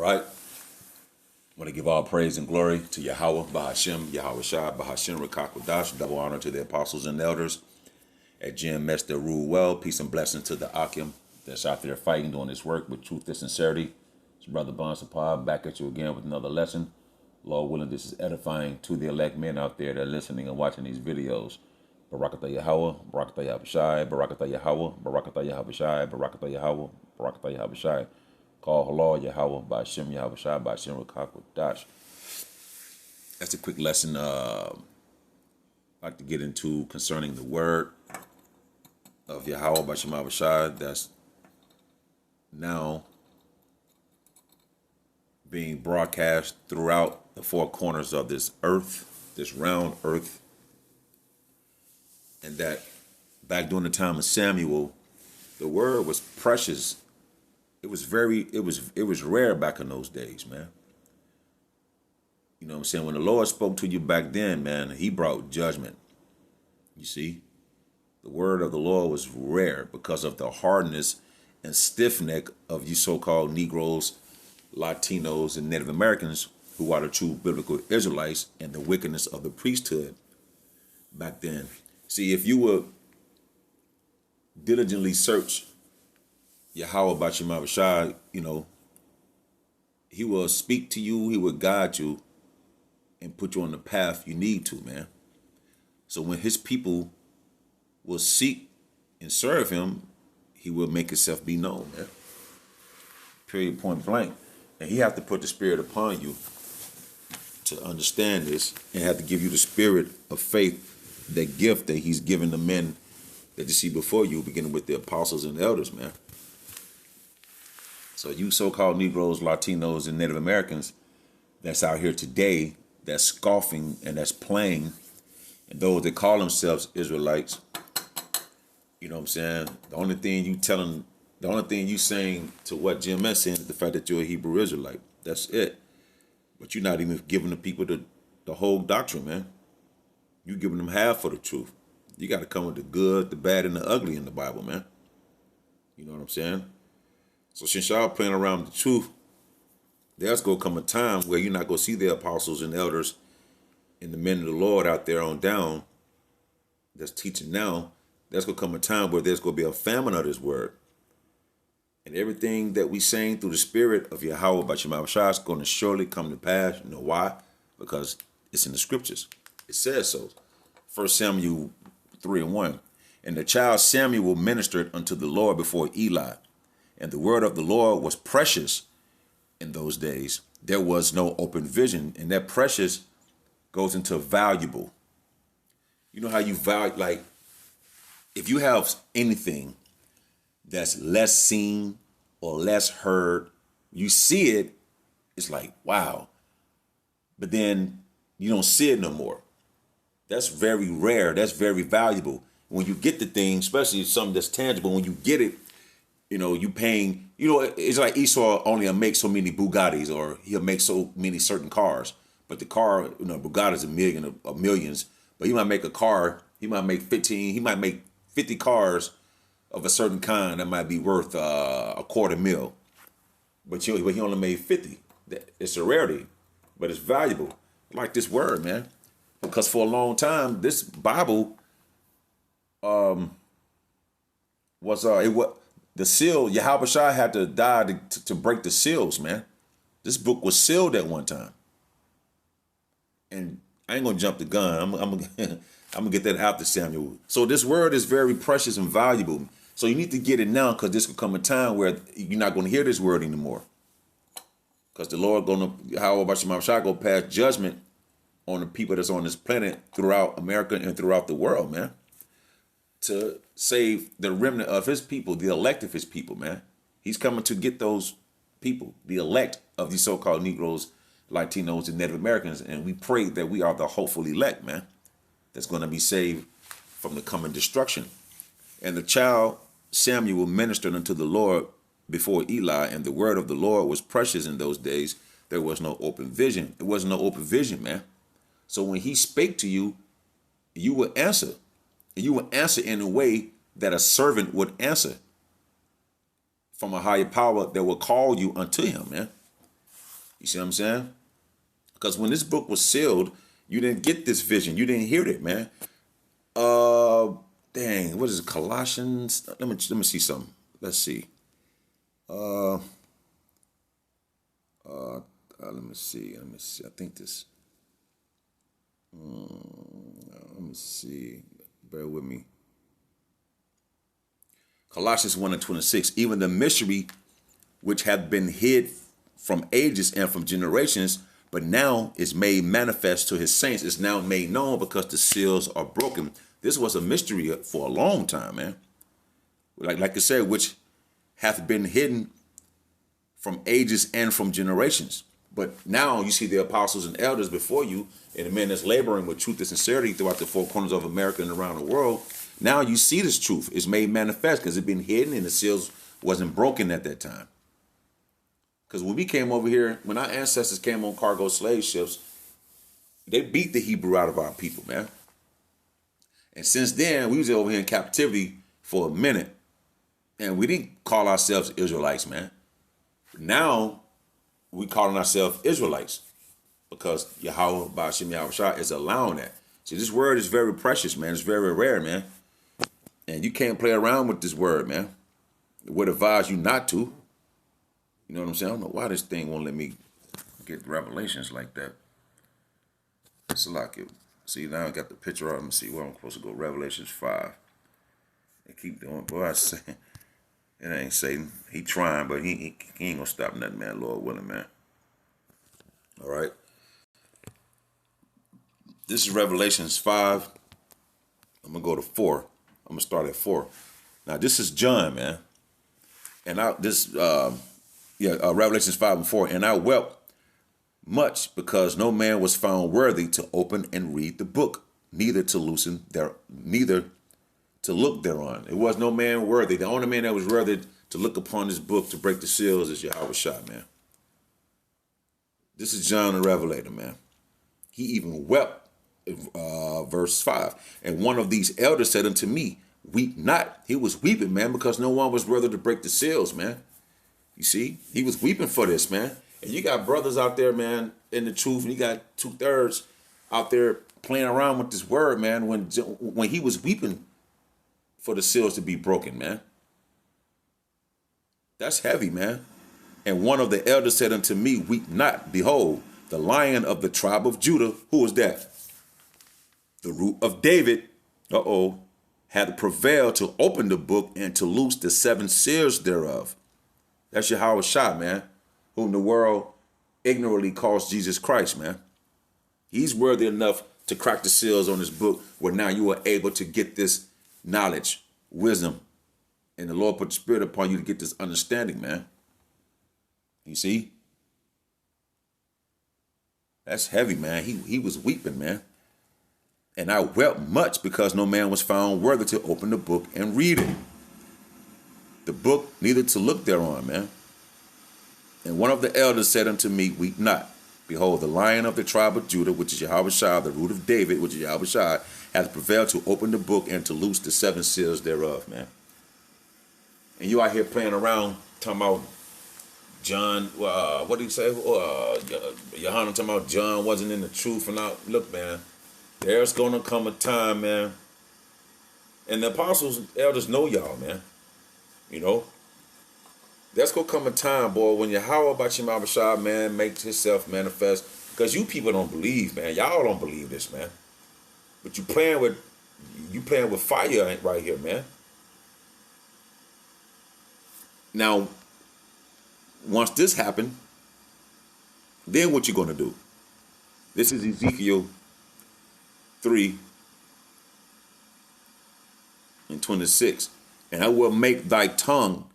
right. I want to give all praise and glory to Yahweh, Bahashem, Yahweh Shai, Bahashem, Rakakwadash, double honor to the apostles and elders at GMS that rule well. Peace and blessings to the Akim that's out there fighting, doing this work with truth and sincerity. It's Brother Bon Sapah back at you again with another lesson. Lord willing, this is edifying to the elect men out there that are listening and watching these videos. Barakatah Yahweh, Barakatah Yahweh Shai, Barakatah Yahweh, Barakatah Yahweh Shai, Barakatah Yahweh, Barakatah Yahweh Shai. Call halal Yahweh by Hashem Yahweh Shai by Hashem Rakakwadash. That's a quick lesson I'd like to get into concerning the word of Yahweh by Hashem Yahweh Shai that's now being broadcast throughout the four corners of this earth, this round earth. And that back during the time of Samuel, the word was precious. It was rare back in those days, man. You know what I'm saying? When the Lord spoke to you back then, man, he brought judgment. You see? The word of the Lord was rare because of the hardness and stiff neck of you so-called Negroes, Latinos, and Native Americans who are the true biblical Israelites, and the wickedness of the priesthood back then. See, if you would diligently search Yahweh B'Shem Yahweh Shai, you know, he will speak to you, he will guide you, and put you on the path you need to, man. So when his people will seek and serve him, he will make himself be known, man. Period, point blank. And he have to put the spirit upon you to understand this, and have to give you the spirit of faith, that gift that he's given the men that you see before you, beginning with the apostles and elders, man. So you so-called Negroes, Latinos, and Native Americans that's out here today, that's scoffing and that's playing, and those that call themselves Israelites, you know what I'm saying? The only thing you saying to what GMS saying is the fact that you're a Hebrew Israelite. That's it. But you're not even giving the people the whole doctrine, man. You're giving them half of the truth. You got to come with the good, the bad, and the ugly in the Bible, man. You know what I'm saying? So since y'all playing around with the truth, there's going to come a time where you're not going to see the apostles and elders and the men of the Lord out there on down that's teaching now. There's going to come a time where there's going to be a famine of this word. And everything that we saying through the spirit of Yahweh B'Shem Yahweh Shai is going to surely come to pass. You know why? Because it's in the scriptures. It says so. 1 Samuel 3:1. And the child Samuel ministered unto the Lord before Eli. And the word of the Lord was precious in those days. There was no open vision. And that precious goes into valuable. You know how you value, like, if you have anything that's less seen or less heard, you see it, it's like, wow. But then you don't see it no more. That's very rare. That's very valuable. When you get the thing, especially something that's tangible, when you get it, you know, you paying, you know, it's like Esau only make so many Bugattis, or he'll make so many certain cars. But the car, you know, Bugatti's a millions, but he might make a car, he might make 50 cars of a certain kind that might be worth $250,000. But he only made 50. It's a rarity, but it's valuable. Like this word, man. Because for a long time, this Bible was the seal. Yahweh Shai had to die to break the seals, man. This book was sealed at one time. And I ain't gonna jump the gun. I'm gonna get that after Samuel. So this word is very precious and valuable. So you need to get it now, because this will come a time where you're not going to hear this word anymore. Because the Lord Yahweh B'Shem Yahweh Shai go pass judgment on the people that's on this planet throughout America and throughout the world, man. To save the remnant of his people, the elect of his people, man. He's coming to get those people, the elect of these so-called Negroes, Latinos, and Native Americans. And we pray that we are the hopeful elect, man, that's going to be saved from the coming destruction. And the child Samuel ministered unto the Lord before Eli, and the word of the Lord was precious in those days. There was no open vision. It wasn't no open vision, man. So when he spake to you, you would answer. And you would answer in a way that a servant would answer from a higher power that will call you unto him, man. You see what I'm saying? Because when this book was sealed, you didn't get this vision. You didn't hear it, man. Dang, what is it? Colossians? Let me see something. Let's see. Let me see. I think this. Let me see. Bear with me. Colossians 1:26. Even the mystery which hath been hid from ages and from generations, but now is made manifest to his saints, is now made known because the seals are broken. This was a mystery for a long time, man. Like I said, which hath been hidden from ages and from generations. But now you see the apostles and elders before you, and the men that's laboring with truth and sincerity throughout the four corners of America and around the world. Now you see this truth is made manifest because it's been hidden and the seals wasn't broken at that time. Because when we came over here, when our ancestors came on cargo slave ships, they beat the Hebrew out of our people, man. And since then, we was over here in captivity for a minute, and we didn't call ourselves Israelites, man. Now, we calling ourselves Israelites because Yahweh Ba'ashem Yahushua is allowing that. See, this word is very precious, man. It's very rare, man. And you can't play around with this word, man. It would advise you not to. You know what I'm saying? I don't know why this thing won't let me get revelations like that. It's like it. See, now I got the picture up. Let me see where I'm supposed to go. Revelations 5. They keep doing, boy, I say, it ain't Satan. He trying, but he ain't gonna stop nothing, man. Lord willing, man. All right. This is Revelations 5. I'm gonna go to 4. I'm gonna start at 4. Now this is John, man. And Revelations 5:4. And I wept much because no man was found worthy to open and read the book, neither to look thereon. It was no man worthy. The only man that was worthy to look upon this book to break the seals is Yahweh Shai, man. This is John the Revelator, man. He even wept, verse 5. And one of these elders said unto me, weep not. He was weeping, man, because no one was worthy to break the seals, man. You see, he was weeping for this, man. And you got brothers out there, man, in the truth, and you got 2/3 out there playing around with this word, man, when he was weeping for the seals to be broken, man. That's heavy, man. And one of the elders said unto me, weep not. Behold, the Lion of the tribe of Judah, who was that? The root of David, had prevailed to open the book and to loose the 7 seals thereof. That's Yahweh Shai, man, whom the world ignorantly calls Jesus Christ, man. He's worthy enough to crack the seals on this book where now you are able to get this knowledge, wisdom, and the Lord put the Spirit upon you to get this understanding, man. You see? That's heavy, man. He was weeping, man. And I wept much because no man was found worthy to open the book and read it. The book, neither to look thereon, man. And one of the elders said unto me, weep not. Behold, the Lion of the tribe of Judah, which is Yahweh Shai, the root of David, which is Yahweh Shai, hath prevailed to open the book and to loose the 7 seals thereof, man. And you out here playing around, talking about John, what did he say? Yohanan talking about John wasn't in the truth. And now, look, man, there's going to come a time, man. And the apostles and elders know y'all, man. You know, there's going to come a time, boy, when Yahweh Ba'ashem Yahushua, man, makes himself manifest. Because you people don't believe, man. Y'all don't believe this, man. But you playing with fire right here, man. Now, once this happened, then what you going to do? This is Ezekiel 3:26. And I will make thy tongue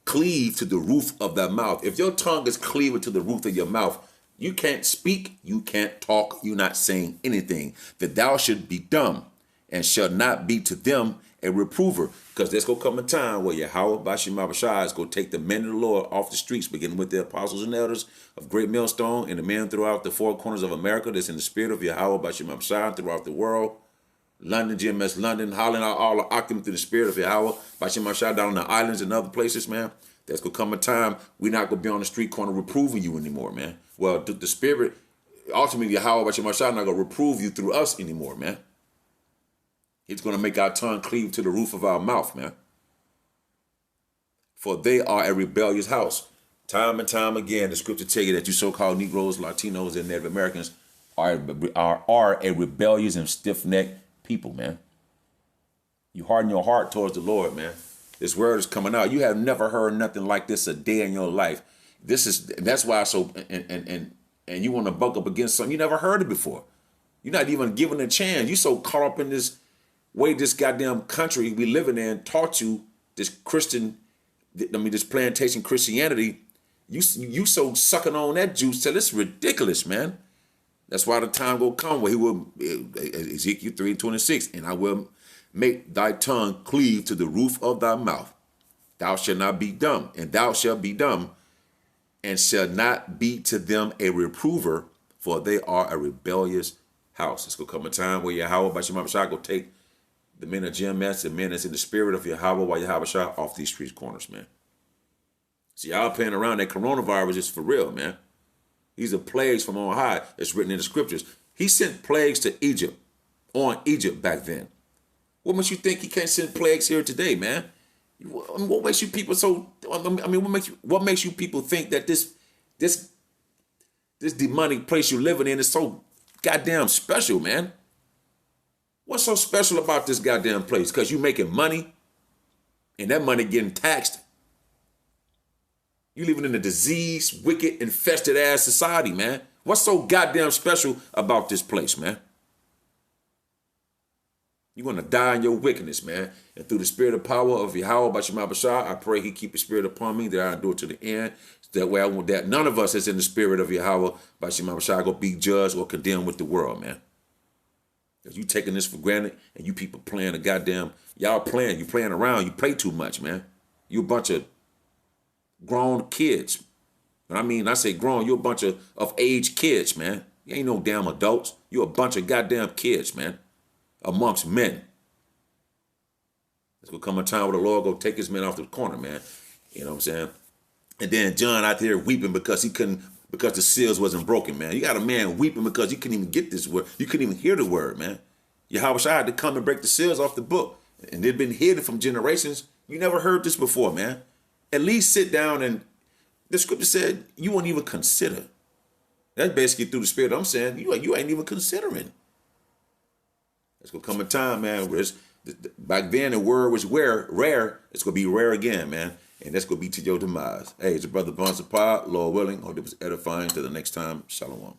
cleave to the roof of thy mouth. If your tongue is cleaving to the roof of your mouth, you can't speak, you can't talk, you're not saying anything. That thou should be dumb and shall not be to them a reprover. Because there's going to come a time where Yahweh Ba'ashem Yahushua is going to take the men of the Lord off the streets, beginning with the apostles and elders of Great Millstone and the men throughout the 4 corners of America that's in the spirit of Yahweh Ba'ashem Yahushua throughout the world. London, GMS London, Holland, all the octane through the spirit of Yahweh Ba'ashem Yahushua down on the islands and other places, man. There's going to come a time we're not going to be on the street corner reproving you anymore, man. Well, the Spirit, ultimately, Yahweh Bashim Ashah not going to reprove you through us anymore, man. He's going to make our tongue cleave to the roof of our mouth, man. For they are a rebellious house. Time and time again, the scripture tell you that you so-called Negroes, Latinos, and Native Americans are a rebellious and stiff-necked people, man. You harden your heart towards the Lord, man. This word is coming out. You have never heard nothing like this a day in your life. That's why and you want to buck up against something you never heard it before. You're not even given a chance. You so caught up in this way this goddamn country we living in taught you this this plantation Christianity. You so sucking on that juice till it's ridiculous, man. That's why the time will come where he will, Ezekiel 3:26, and I will make thy tongue cleave to the roof of thy mouth. Thou shalt not be dumb, and thou shalt be dumb, and shalt not be to them a reprover, for they are a rebellious house. It's going to come a time where Yahweh Bashim Ashah will take the men of GMS, the men that's in the spirit of Yahweh while Yahweh Shah off these street corners, man. See, y'all playing around. That coronavirus is for real, man. These are plagues from on high. It's written in the scriptures. He sent plagues to Egypt, on Egypt back then. What makes you think he can't send plagues here today, man? What makes you people so? What makes you people think that this demonic place you're living in is so goddamn special, man? What's so special about this goddamn place? Because you making money, and that money getting taxed. You living in a diseased, wicked, infested ass society, man. What's so goddamn special about this place, man? You're going to die in your wickedness, man. And through the spirit of power of Yahweh Bashim Ashah, I pray he keep his spirit upon me, that I do it to the end. That way I want that none of us is in the spirit of Yahweh Bashim Ashah go be judged or condemned with the world, man. Because you taking this for granted, and you people playing a goddamn, y'all playing, you playing around, you play too much, man. You a bunch of grown kids. I say grown, you're a bunch of age kids, man. You ain't no damn adults. You're a bunch of goddamn kids, man. Amongst men. There's gonna come a time where the Lord go take his men off the corner, man. You know what I'm saying? And then John out there weeping because the seals wasn't broken, man. You got a man weeping because you couldn't even get this word. You couldn't even hear the word, man. Yahweh Shai had to come and break the seals off the book. And they'd been hidden from generations. You never heard this before, man. At least sit down, and the scripture said you won't even consider. That's basically through the spirit I'm saying. You ain't even considering. There's going to come a time, man, where back then the word was rare. It's going to be rare again, man. And that's going to be to your demise. Hey, it's your brother Bonsa Pod, Lord willing. Hope it was edifying. Till the next time, shalom.